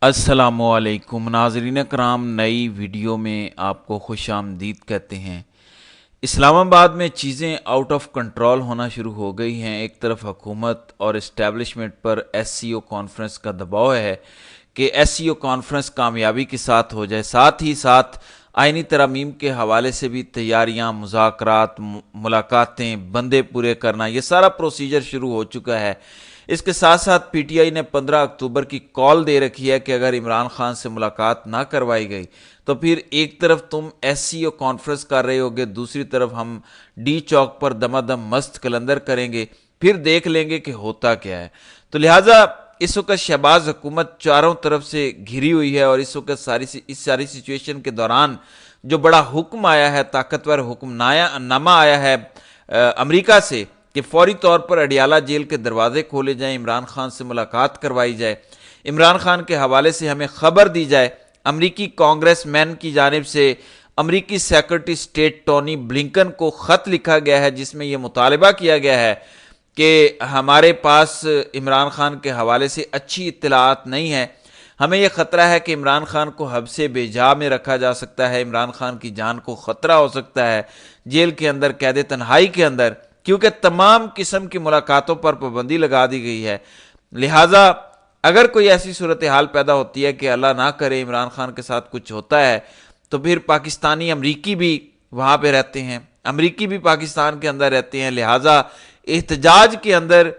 السلام علیکم ناظرین کرام، نئی ویڈیو میں آپ کو خوش آمدید کہتے ہیں۔ اسلام آباد میں چیزیں آؤٹ آف کنٹرول ہونا شروع ہو گئی ہیں۔ ایک طرف حکومت اور اسٹیبلشمنٹ پر ایس سی او کانفرنس کا دباؤ ہے کہ ایس سی او کانفرنس کامیابی کے ساتھ ہو جائے، ساتھ ہی ساتھ آئینی ترامیم کے حوالے سے بھی تیاریاں، مذاکرات، ملاقاتیں، بندے پورے کرنا، یہ سارا پروسیجر شروع ہو چکا ہے۔ اس کے ساتھ ساتھ پی ٹی آئی نے 15 اکتوبر کی کال دے رکھی ہے کہ اگر عمران خان سے ملاقات نہ کروائی گئی تو پھر ایک طرف تم ایس سی او کانفرنس کر رہے ہوگے، دوسری طرف ہم ڈی چوک پر دمادم مست کلندر کریں گے، پھر دیکھ لیں گے کہ ہوتا کیا ہے۔ تو لہٰذا اس وقت شہباز حکومت چاروں طرف سے گھری ہوئی ہے، اور اس وقت اس ساری سچویشن کے دوران جو بڑا حکم آیا ہے، طاقتور حکم نامہ آیا ہے امریکہ سے کہ فوری طور پر اڈیالہ جیل کے دروازے کھولے جائیں، عمران خان سے ملاقات کروائی جائے، عمران خان کے حوالے سے ہمیں خبر دی جائے۔ امریکی کانگریس مین کی جانب سے امریکی سیکرٹری اسٹیٹ ٹونی بلنکن کو خط لکھا گیا ہے، جس میں یہ مطالبہ کیا گیا ہے کہ ہمارے پاس عمران خان کے حوالے سے اچھی اطلاعات نہیں ہیں، ہمیں یہ خطرہ ہے کہ عمران خان کو حبس بے جا میں رکھا جا سکتا ہے، عمران خان کی جان کو خطرہ ہو سکتا ہے جیل کے اندر، قید تنہائی کے اندر، کیونکہ تمام قسم کی ملاقاتوں پر پابندی لگا دی گئی ہے۔ لہٰذا اگر کوئی ایسی صورتحال پیدا ہوتی ہے کہ اللہ نہ کرے عمران خان کے ساتھ کچھ ہوتا ہے، تو پھر پاکستانی امریکی بھی وہاں پہ رہتے ہیں، امریکی بھی پاکستان کے اندر رہتے ہیں، لہٰذا احتجاج کے اندر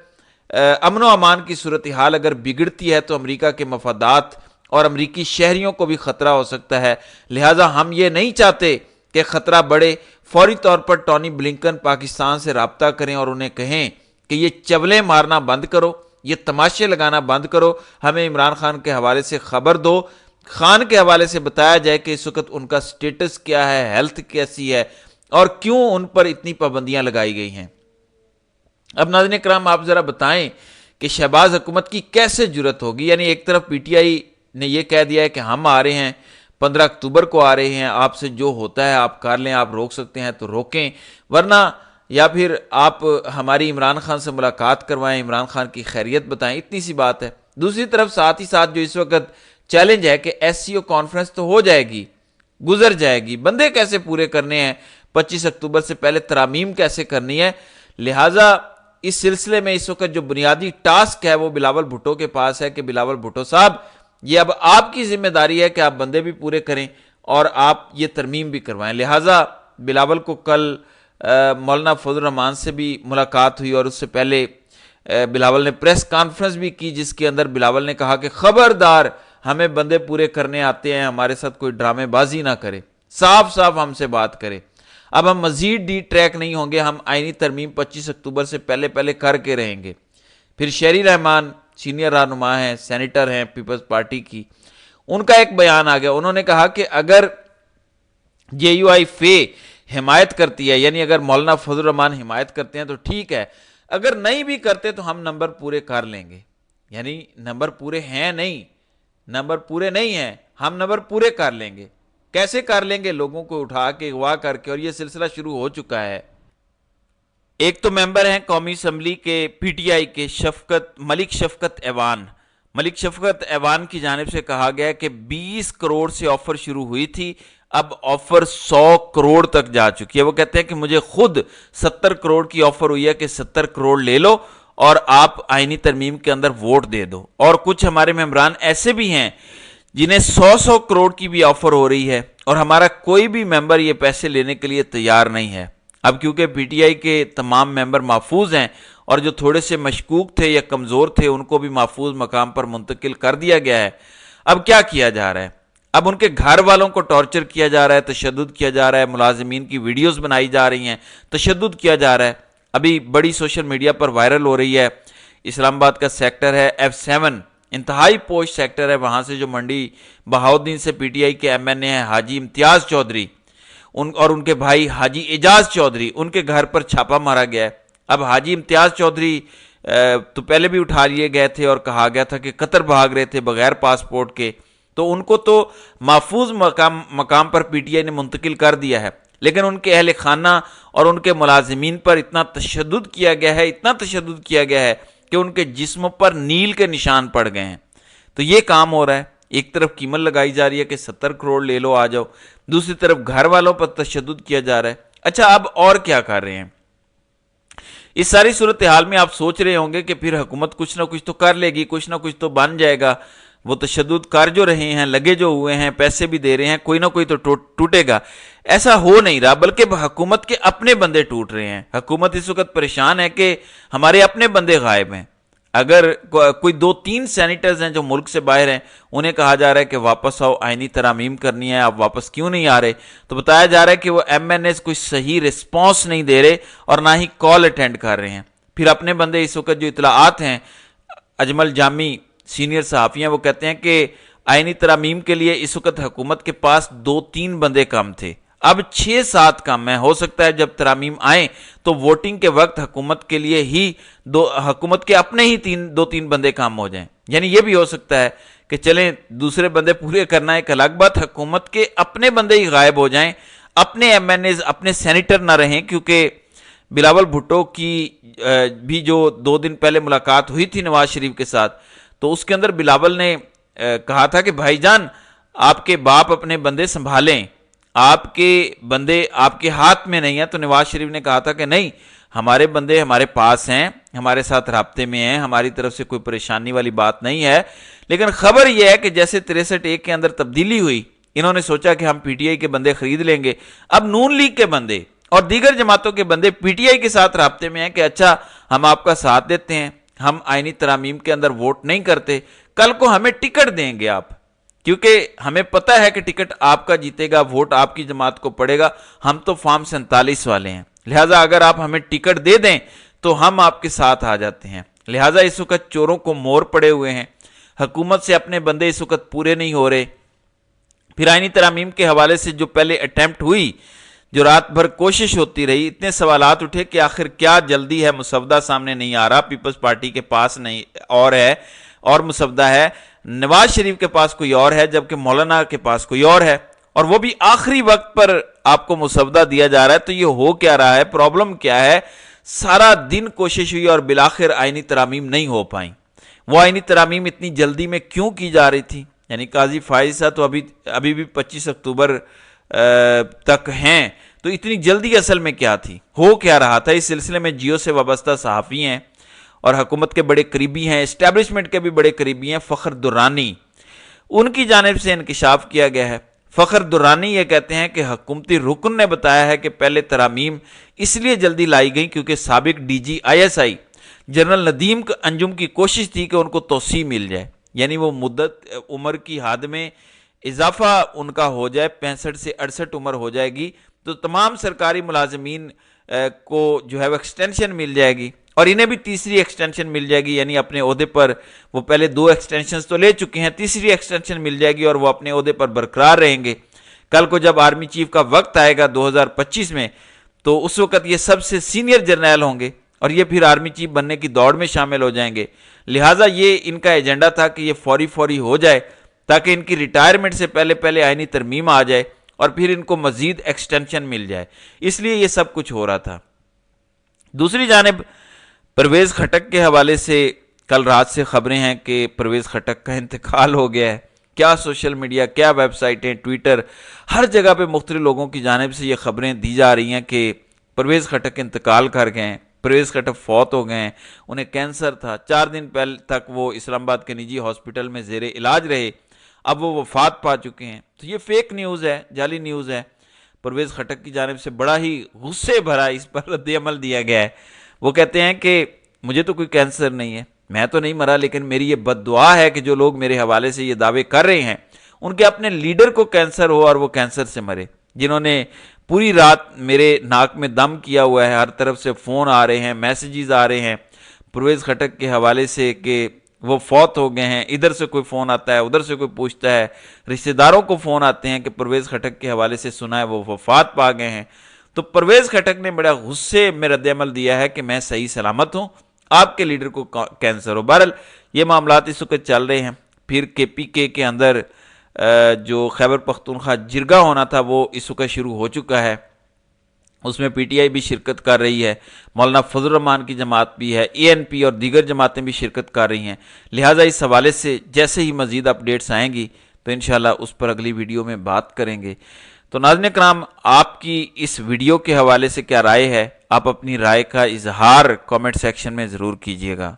امن و امان کی صورتحال اگر بگڑتی ہے تو امریکہ کے مفادات اور امریکی شہریوں کو بھی خطرہ ہو سکتا ہے۔ لہٰذا ہم یہ نہیں چاہتے کہ خطرہ بڑھے۔ فوری طور پر ٹونی بلنکن پاکستان سے رابطہ کریں اور انہیں کہیں کہ یہ چولیں مارنا بند کرو، یہ تماشے لگانا بند کرو، ہمیں عمران خان کے حوالے سے خبر دو، خان کے حوالے سے بتایا جائے کہ اس وقت ان کا سٹیٹس کیا ہے، ہیلتھ کیسی ہے، اور کیوں ان پر اتنی پابندیاں لگائی گئی ہیں۔ اب ناظرین کرام، آپ ذرا بتائیں کہ شہباز حکومت کی کیسے جرت ہوگی؟ یعنی ایک طرف پی ٹی آئی نے یہ کہہ دیا ہے کہ ہم آ رہے ہیں، 15 اکتوبر کو آ رہے ہیں، آپ سے جو ہوتا ہے آپ کر لیں، آپ روک سکتے ہیں تو روکیں، ورنہ یا پھر آپ ہماری عمران خان سے ملاقات کروائیں، عمران خان کی خیریت بتائیں، اتنی سی بات ہے۔ دوسری طرف ساتھ ہی ساتھ جو اس وقت چیلنج ہے کہ ایس سی او کانفرنس تو ہو جائے گی، گزر جائے گی، بندے کیسے پورے کرنے ہیں، 25 اکتوبر سے پہلے ترامیم کیسے کرنی ہے۔ لہٰذا اس سلسلے میں اس وقت جو بنیادی ٹاسک ہے وہ بلاول بھٹو کے پاس ہے کہ بلاول بھٹو صاحب، یہ اب آپ کی ذمہ داری ہے کہ آپ بندے بھی پورے کریں اور آپ یہ ترمیم بھی کروائیں۔ لہٰذا بلاول کو کل مولانا فضل الرحمان سے بھی ملاقات ہوئی، اور اس سے پہلے بلاول نے پریس کانفرنس بھی کی، جس کے اندر بلاول نے کہا کہ خبردار ہمیں بندے پورے کرنے آتے ہیں، ہمارے ساتھ کوئی ڈرامے بازی نہ کرے، صاف صاف ہم سے بات کرے۔ اب ہم مزید ڈی ٹریک نہیں ہوں گے، ہم آئینی ترمیم 25 اکتوبر سے پہلے کر کے رہیں گے۔ پھر شہری رحمان سینئر رہنما ہیں، سینیٹر ہیں پیپلز پارٹی کی، ان کا ایک بیان آ گیا، انہوں نے کہا کہ اگر جے یو آئی فے حمایت کرتی ہے، یعنی اگر مولانا فضل الرحمان حمایت کرتے ہیں تو ٹھیک ہے، اگر نہیں بھی کرتے تو ہم نمبر پورے کر لیں گے۔ یعنی نمبر پورے ہیں نہیں، نمبر پورے نہیں ہیں، ہم نمبر پورے کر لیں گے۔ کیسے کر لیں گے؟ لوگوں کو اٹھا کے اغوا کر کے، اور یہ سلسلہ شروع ہو چکا ہے۔ ایک تو ممبر ہیں قومی اسمبلی کے پی ٹی آئی کے ملک شفقت ایوان کی جانب سے کہا گیا کہ 20 کروڑ سے آفر شروع ہوئی تھی، اب آفر 100 کروڑ تک جا چکی ہے۔ وہ کہتے ہیں کہ مجھے خود 70 کروڑ کی آفر ہوئی ہے کہ 70 کروڑ لے لو اور آپ آئینی ترمیم کے اندر ووٹ دے دو۔ اور کچھ ہمارے ممبران ایسے بھی ہیں جنہیں 100 کروڑ کی بھی آفر ہو رہی ہے، اور ہمارا کوئی بھی ممبر یہ پیسے لینے کے لیے تیار نہیں ہے۔ اب کیونکہ پی ٹی آئی کے تمام ممبر محفوظ ہیں، اور جو تھوڑے سے مشکوک تھے یا کمزور تھے ان کو بھی محفوظ مقام پر منتقل کر دیا گیا ہے۔ اب کیا کیا جا رہا ہے؟ اب ان کے گھر والوں کو ٹارچر کیا جا رہا ہے، تشدد کیا جا رہا ہے، ملازمین کی ویڈیوز بنائی جا رہی ہیں، تشدد کیا جا رہا ہے۔ ابھی بڑی سوشل میڈیا پر وائرل ہو رہی ہے، اسلام آباد کا سیکٹر ہے F7، انتہائی پوش سیکٹر ہے، وہاں سے جو منڈی بہاؤدین سے پی ٹی آئی کے ایم این اے ہیں حاجی امتیاز چودھری اور ان کے بھائی حاجی اعجاز چودھری، ان کے گھر پر چھاپا مارا گیا ہے۔ اب حاجی امتیاز چودھری تو پہلے بھی اٹھا لیے گئے تھے اور کہا گیا تھا کہ قطر بھاگ رہے تھے بغیر پاسپورٹ کے، تو ان کو تو محفوظ مقام پر پی ٹی آئی نے منتقل کر دیا ہے، لیکن ان کے اہل خانہ اور ان کے ملازمین پر اتنا تشدد کیا گیا ہے کہ ان کے جسم پر نیل کے نشان پڑ گئے ہیں۔ تو یہ کام ہو رہا ہے۔ ایک طرف قیمت لگائی جا رہی ہے کہ 70 کروڑ لے لو آ جاؤ، دوسری طرف گھر والوں پر تشدد کیا جا رہا ہے۔ اچھا اب اور کیا کر رہے ہیں؟ اس ساری صورتحال میں آپ سوچ رہے ہوں گے کہ پھر حکومت کچھ نہ کچھ تو کر لے گی، کچھ نہ کچھ تو بن جائے گا، وہ تشدد کر جو رہے ہیں، لگے جو ہوئے ہیں، پیسے بھی دے رہے ہیں، کوئی نہ کوئی تو ٹوٹے گا۔ ایسا ہو نہیں رہا، بلکہ حکومت کے اپنے بندے ٹوٹ رہے ہیں۔ حکومت اس وقت پریشان ہے کہ ہمارے اپنے بندے غائب ہیں۔ اگر کوئی 2-3 سینیٹرز ہیں جو ملک سے باہر ہیں، انہیں کہا جا رہا ہے کہ واپس آؤ، آئینی ترامیم کرنی ہے، آپ واپس کیوں نہیں آ رہے؟ تو بتایا جا رہا ہے کہ وہ ایم این ایز کوئی صحیح رسپانس نہیں دے رہے اور نہ ہی کال اٹینڈ کر رہے ہیں۔ پھر اپنے بندے اس وقت جو اطلاعات ہیں، اجمل جامی سینئر صحافی ہیں، وہ کہتے ہیں کہ آئینی ترامیم کے لیے اس وقت حکومت کے پاس 2-3 بندے کم تھے، اب 6-7 کم ہیں۔ ہو سکتا ہے جب ترامیم آئیں تو ووٹنگ کے وقت حکومت کے لیے ہی حکومت کے اپنے ہی 2-3 بندے کام ہو جائیں، یعنی یہ بھی ہو سکتا ہے کہ چلیں دوسرے بندے پورے کرنا ایک الگ بات، حکومت کے اپنے بندے ہی غائب ہو جائیں، اپنے ایم این ایز اپنے سینیٹر نہ رہیں۔ کیونکہ بلاول بھٹو کی بھی جو 2 دن پہلے ملاقات ہوئی تھی نواز شریف کے ساتھ، تو اس کے اندر بلاول نے کہا تھا کہ بھائی جان آپ کے باپ اپنے بندے سنبھالیں، آپ کے بندے آپ کے ہاتھ میں نہیں ہیں۔ تو نواز شریف نے کہا تھا کہ نہیں، ہمارے بندے ہمارے پاس ہیں، ہمارے ساتھ رابطے میں ہیں، ہماری طرف سے کوئی پریشانی والی بات نہیں ہے۔ لیکن خبر یہ ہے کہ جیسے 63(1) کے اندر تبدیلی ہوئی، انہوں نے سوچا کہ ہم پی ٹی آئی کے بندے خرید لیں گے۔ اب نون لیگ کے بندے اور دیگر جماعتوں کے بندے پی ٹی آئی کے ساتھ رابطے میں ہیں کہ اچھا ہم آپ کا ساتھ دیتے ہیں، ہم آئینی ترامیم کے اندر ووٹ نہیں کرتے، کل کو ہمیں ٹکٹ دیں گے آپ، کیونکہ ہمیں پتہ ہے کہ ٹکٹ آپ کا جیتے گا، ووٹ آپ کی جماعت کو پڑے گا، ہم تو فارم 47 والے ہیں، لہٰذا اگر آپ ہمیں ٹکٹ دے دیں تو ہم آپ کے ساتھ آ جاتے ہیں۔ لہٰذا اس وقت چوروں کو مور پڑے ہوئے ہیں، حکومت سے اپنے بندے اس وقت پورے نہیں ہو رہے۔ پھر آئینی ترامیم کے حوالے سے جو پہلے اٹیمپٹ ہوئی، جو رات بھر کوشش ہوتی رہی، اتنے سوالات اٹھے کہ آخر کیا جلدی ہے، مسودہ سامنے نہیں آ رہا، پیپلز پارٹی کے پاس نہیں اور ہے اور مسودہ ہے، نواز شریف کے پاس کوئی اور ہے، جبکہ مولانا کے پاس کوئی اور ہے، اور وہ بھی آخری وقت پر آپ کو مسودہ دیا جا رہا ہے۔ تو یہ ہو کیا رہا ہے، پرابلم کیا ہے؟ سارا دن کوشش ہوئی اور بالآخر آئینی ترامیم نہیں ہو پائیں۔ وہ آئینی ترامیم اتنی جلدی میں کیوں کی جا رہی تھی؟ یعنی قاضی فائز صاحب تو ابھی بھی 25 اکتوبر تک ہیں، تو اتنی جلدی اصل میں کیا تھی، ہو کیا رہا تھا؟ اس سلسلے میں جیو سے وابستہ صحافی ہیں اور حکومت کے بڑے قریبی ہیں، اسٹیبلشمنٹ کے بھی بڑے قریبی ہیں، فخر درانی، ان کی جانب سے انکشاف کیا گیا ہے۔ فخر درانی یہ کہتے ہیں کہ حکومتی رکن نے بتایا ہے کہ پہلے ترامیم اس لیے جلدی لائی گئی کیونکہ سابق D G I S I general Nadeem Anjum کی کوشش تھی کہ ان کو توسیع مل جائے، یعنی وہ مدت عمر کی حد میں اضافہ ان کا ہو جائے، 65 سے 68 عمر ہو جائے گی تو تمام سرکاری ملازمین کو جو ہے وہ ایکسٹینشن مل جائے گی، اور انہیں بھی تیسری ایکسٹینشن مل جائے گی، یعنی اپنے عہدے پر وہ پہلے 2 ایکسٹینشنز تو لے چکے ہیں، تیسری ایکسٹینشن مل جائے گی اور وہ اپنے عہدے پر برقرار رہیں گے۔ کل کو جب آرمی چیف کا وقت آئے گا 2025 میں، تو اس وقت یہ سب سے سینئر جرنیل ہوں گے اور یہ پھر آرمی چیف بننے کی دوڑ میں شامل ہو جائیں گے۔ لہٰذا یہ ان کا ایجنڈا تھا کہ یہ فوری ہو جائے تاکہ ان کی ریٹائرمنٹ سے پہلے آئینی ترمیم آ جائے اور پھر ان کو مزید ایکسٹینشن مل جائے، اس لیے یہ سب کچھ ہو رہا تھا۔ دوسری جانب پرویز خٹک کے حوالے سے کل رات سے خبریں ہیں کہ پرویز خٹک کا انتقال ہو گیا ہے۔ کیا سوشل میڈیا، کیا ویب سائٹیں، ٹویٹر، ہر جگہ پہ مختلف لوگوں کی جانب سے یہ خبریں دی جا رہی ہیں کہ پرویز خٹک انتقال کر گئے ہیں، پرویز خٹک فوت ہو گئے ہیں، انہیں کینسر تھا، 4 دن پہلے تک وہ اسلام آباد کے نجی ہاسپٹل میں زیر علاج رہے، اب وہ وفات پا چکے ہیں۔ تو یہ فیک نیوز ہے، جعلی نیوز ہے۔ پرویز خٹک کی جانب سے بڑا ہی غصے بھرا اس پر رد عمل دیا گیا ہے۔ وہ کہتے ہیں کہ مجھے تو کوئی کینسر نہیں ہے، میں تو نہیں مرا، لیکن میری یہ بد دعا ہے کہ جو لوگ میرے حوالے سے یہ دعوے کر رہے ہیں ان کے اپنے لیڈر کو کینسر ہو اور وہ کینسر سے مرے، جنہوں نے پوری رات میرے ناک میں دم کیا ہوا ہے، ہر طرف سے فون آ رہے ہیں، میسیجز آ رہے ہیں پرویز خٹک کے حوالے سے کہ وہ فوت ہو گئے ہیں، ادھر سے کوئی فون آتا ہے، ادھر سے کوئی پوچھتا ہے، رشتہ داروں کو فون آتے ہیں کہ پرویز خٹک کے حوالے سے سنا ہے وہ وفات پا گئے ہیں۔ تو پرویز خٹک نے بڑا غصے میں رد عمل دیا ہے کہ میں صحیح سلامت ہوں، آپ کے لیڈر کو کینسر ہو۔ بہرحال یہ معاملات اس وقت چل رہے ہیں۔ پھر کے پی کے اندر جو خیبر پختونخوا جرگہ ہونا تھا وہ اس وقت شروع ہو چکا ہے، اس میں پی ٹی آئی بھی شرکت کر رہی ہے، مولانا فضل الرحمان کی جماعت بھی ہے، اے این پی اور دیگر جماعتیں بھی شرکت کر رہی ہیں۔ لہٰذا اس حوالے سے جیسے ہی مزید اپڈیٹس آئیں گی تو انشاءاللہ اس پر اگلی ویڈیو میں بات کریں گے۔ تو ناظرین کرام، آپ کی اس ویڈیو کے حوالے سے کیا رائے ہے؟ آپ اپنی رائے کا اظہار کامنٹ سیکشن میں ضرور کیجیے گا۔